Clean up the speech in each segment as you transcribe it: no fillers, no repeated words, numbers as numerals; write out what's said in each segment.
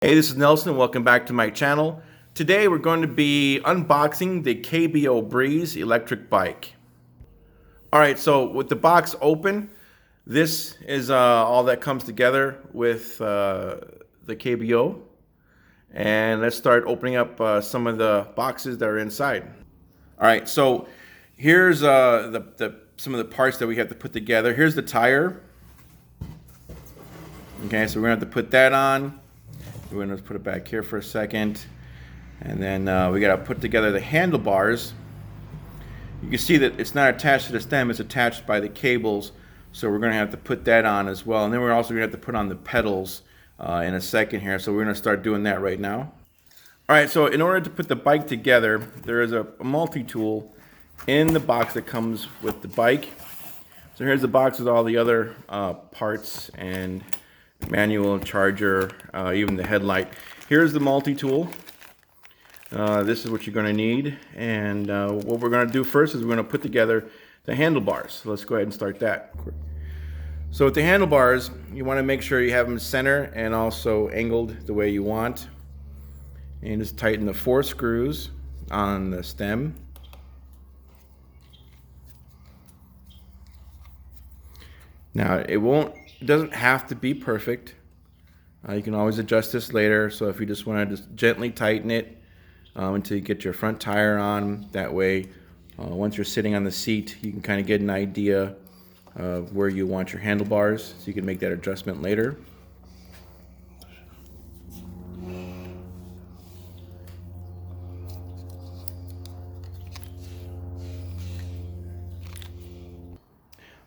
Hey, this is Nelson. Welcome back to my channel. Today we're going to be unboxing the KBO Breeze electric bike. Alright, so with the box open, this is all that comes together with the KBO. And let's start opening up some of the boxes that are inside. Alright, so here's some of the parts that we have to put together. Here's the tire. Okay, so we're going to have to put that on. We're going to put it back here for a second. And then we got to put together the handlebars. You can see that it's not attached to the stem, it's attached by the cables. So we're going to have to put that on as well. And then we're also going to have to put on the pedals in a second here. So we're going to start doing that right now. Alright, so in order to put the bike together, there is a multi-tool in the box that comes with the bike. So here's the box with all the other parts and manual, charger, even the headlight. Here's the multi-tool. This is what you're going to need, and what we're going to do first is we're going to put together the handlebars. So let's go ahead and start that. So with the handlebars, you want to make sure you have them center and also angled the way you want, and just tighten the 4 screws on the stem. Now it doesn't have to be perfect. You can always adjust this later. So if you just want to just gently tighten it until you get your front tire on, that way once you're sitting on the seat you can kind of get an idea of where you want your handlebars, so you can make that adjustment later.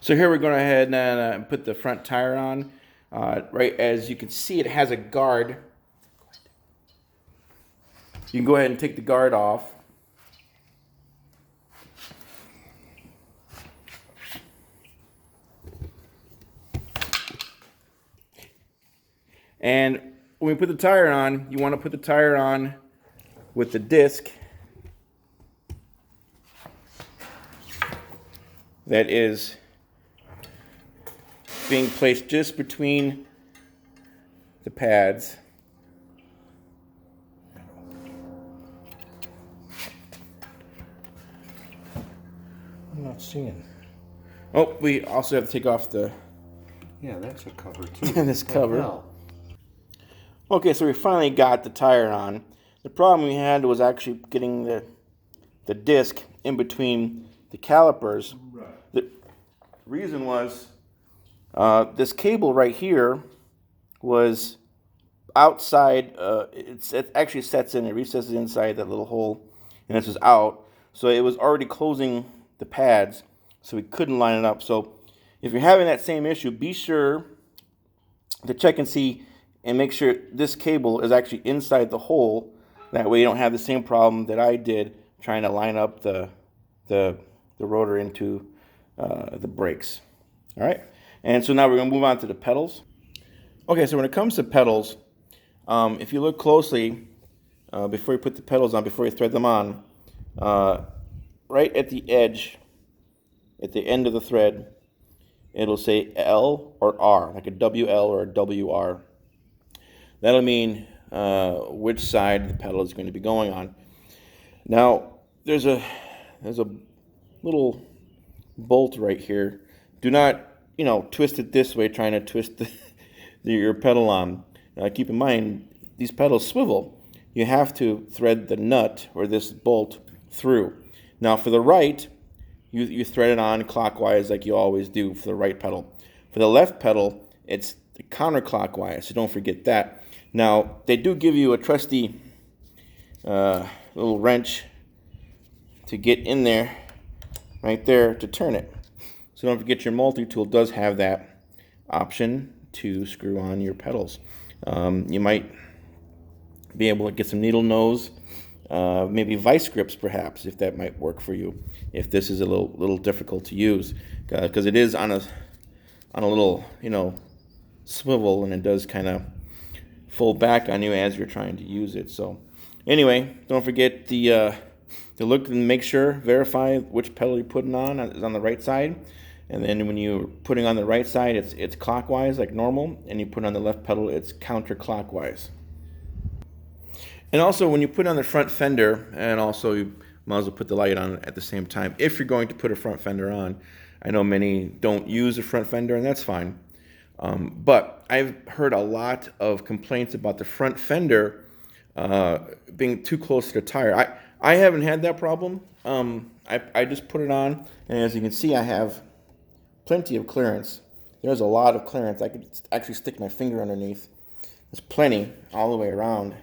So here we're going ahead and put the front tire on. Right, as you can see, it has a guard. You can go ahead and take the guard off. And when we put the tire on, you want to put the tire on with the disc that is being placed just between the pads. I'm not seeing. Oh, we also have to take off the that's a cover too. this cover. Hell. Okay, so we finally got the tire on. The problem we had was actually getting the disc in between the calipers. Right. The reason was this cable right here was outside. It actually sets in, it recesses inside that little hole, and this was out. So it was already closing the pads, so we couldn't line it up. So if you're having that same issue, be sure to check and see and make sure this cable is actually inside the hole. That way you don't have the same problem that I did trying to line up the rotor into the brakes. All right. And so now we're going to move on to the pedals. Okay, so when it comes to pedals, if you look closely, before you put the pedals on, before you thread them on, right at the edge, at the end of the thread, it'll say L or R, like a WL or a WR. That'll mean which side the pedal is going to be going on. Now, there's a little bolt right here. Do not twist it this way, trying to twist your pedal on. Keep in mind, these pedals swivel. You have to thread the nut or this bolt through. Now for the right, you thread it on clockwise like you always do for the right pedal. For the left pedal, it's counterclockwise, so don't forget that. Now, they do give you a trusty little wrench to get in there, right there, to turn it. So don't forget your multi-tool does have that option to screw on your pedals. You might be able to get some needle nose, maybe vice grips perhaps, if that might work for you, if this is a little difficult to use, because it is on a little swivel, and it does kind of fold back on you as you're trying to use it. So anyway, don't forget to look and make sure, verify which pedal you're putting on is on the right side. And then when you're putting on the right side, it's clockwise like normal, and you put on the left pedal, it's counterclockwise. And also, when you put on the front fender, and also you might as well put the light on at the same time if you're going to put a front fender on. I know many don't use a front fender, and that's fine. But I've heard a lot of complaints about the front fender being too close to the tire. I haven't had that problem. I just put it on, and as you can see, I have plenty of clearance. There's a lot of clearance. I could actually stick my finger underneath. There's plenty all the way around.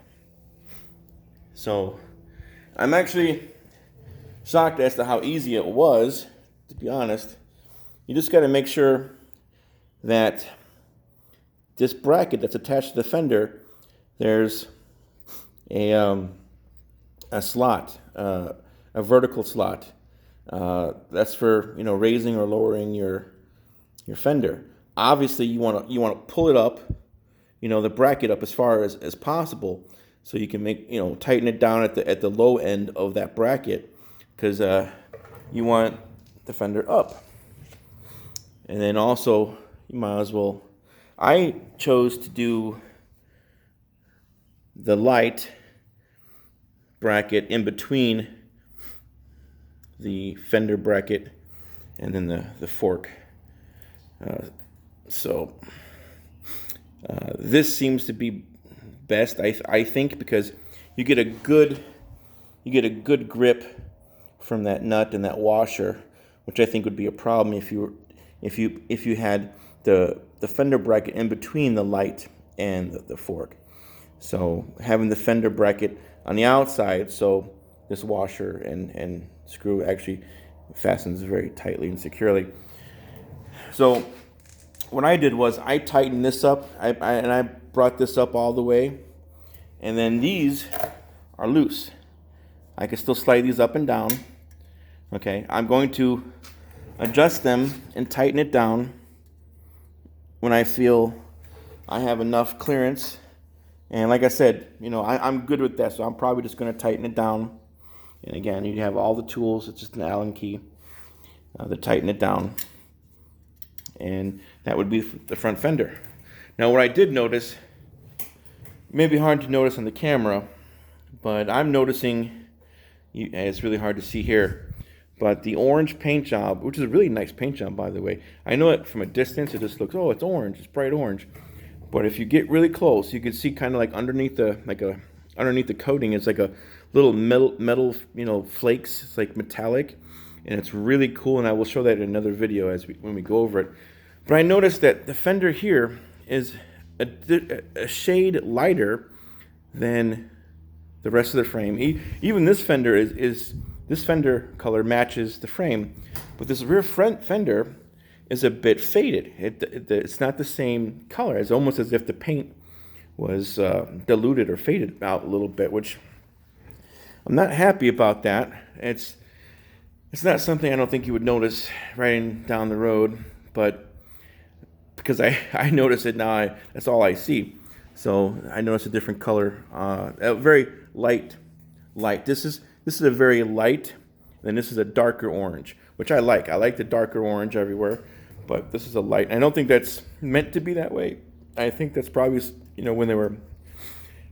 So I'm actually shocked as to how easy it was, to be honest. You just got to make sure that this bracket that's attached to the fender, there's a slot, a vertical slot. That's for raising or lowering your fender. Obviously, you want to pull it up, the bracket up as far as possible, so you can tighten it down at the low end of that bracket, because you want the fender up. And then also, you might as well. I chose to do the light bracket in between the fender bracket and then the fork. So this seems to be best, I think, because you get a good grip from that nut and that washer, which I think would be a problem if you had the fender bracket in between the light and the fork. So having the fender bracket on the outside, so this washer and screw actually fastens very tightly and securely. So what I did was I tightened this up, and I brought this up all the way, and then these are loose. I can still slide these up and down. Okay, I'm going to adjust them and tighten it down when I feel I have enough clearance. And like I said, I'm good with that, so I'm probably just going to tighten it down. And again, you have all the tools. It's just an Allen key to tighten it down. And that would be the front fender. Now, what I did notice, maybe hard to notice on the camera, but I'm noticing, and it's really hard to see here, but the orange paint job, which is a really nice paint job, by the way. I know it from a distance, it just looks, oh, it's orange, it's bright orange. But if you get really close, you can see kind of like underneath the coating, it's like a little metal flakes. It's like metallic, and it's really cool. And I will show that in another video when we go over it. But I noticed that the fender here is a shade lighter than the rest of the frame. Even this fender this fender color matches the frame, but this rear front fender is a bit faded. It's not the same color. It's almost as if the paint was diluted or faded out a little bit, which I'm not happy about that. It's not something I don't think you would notice riding down the road, but because I notice it now, that's all I see. So I notice a different color, a very light. This is a very light, and this is a darker orange, which I like. I like the darker orange everywhere, but this is a light. I don't think that's meant to be that way. I think that's probably, when they were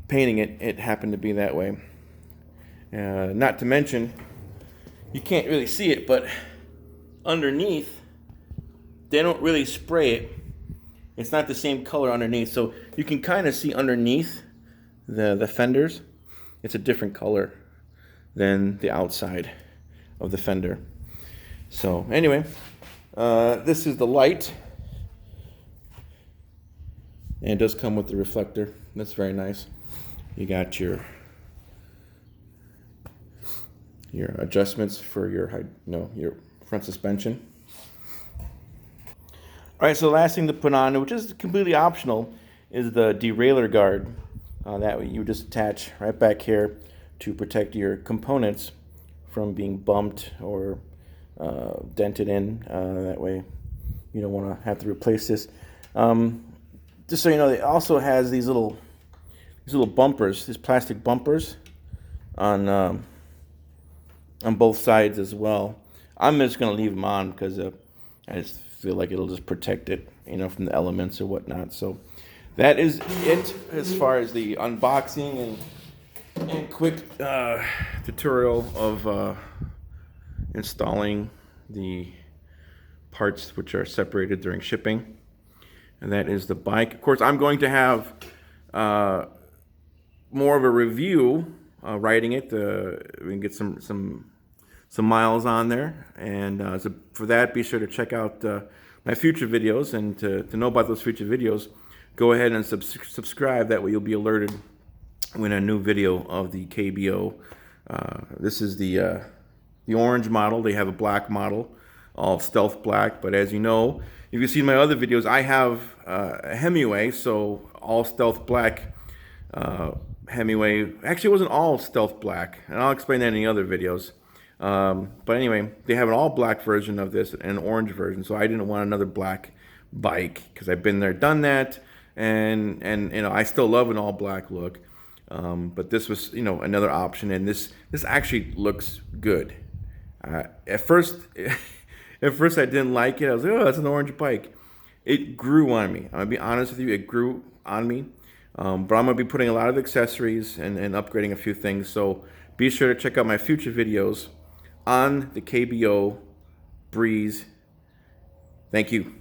painting it, it happened to be that way. Not to mention, you can't really see it, but underneath, they don't really spray it. It's not the same color underneath, so you can kind of see underneath the fenders. It's a different color than the outside of the fender. So anyway, this is the light, and it does come with the reflector. That's very nice. You got your adjustments for your front suspension. All right, so the last thing to put on, which is completely optional, is the derailleur guard that you just attach right back here to protect your components from being bumped or dented in. That way you don't want to have to replace this. Just so you know, it also has these little bumpers, these plastic bumpers on both sides as well. I'm just going to leave them on because I just feel like it'll just protect it, from the elements or whatnot. So that is it as far as the unboxing and And quick tutorial of installing the parts which are separated during shipping. And that is the bike. Of course, I'm going to have more of a review riding it. We can get some miles on there. And so for that, be sure to check out my future videos. And to know about those future videos, go ahead and subscribe. That way you'll be alerted when a new video of the KBO. This is the orange model. They have a black model, all stealth black. But as you know, if you've seen my other videos, I have a Hemingway, so all stealth black Hemingway. Actually, it wasn't all stealth black, and I'll explain that in the other videos. But anyway, they have an all black version of this and an orange version, so I didn't want another black bike because I've been there, done that, and you know, I still love an all black look. But this was, you know, another option, and this actually looks good. At first I didn't like it. I was like, oh, that's an orange bike. It grew on me. I'm gonna be honest with you, it grew on me. But I'm gonna be putting a lot of accessories and upgrading a few things. So be sure to check out my future videos on the KBO Breeze. Thank you.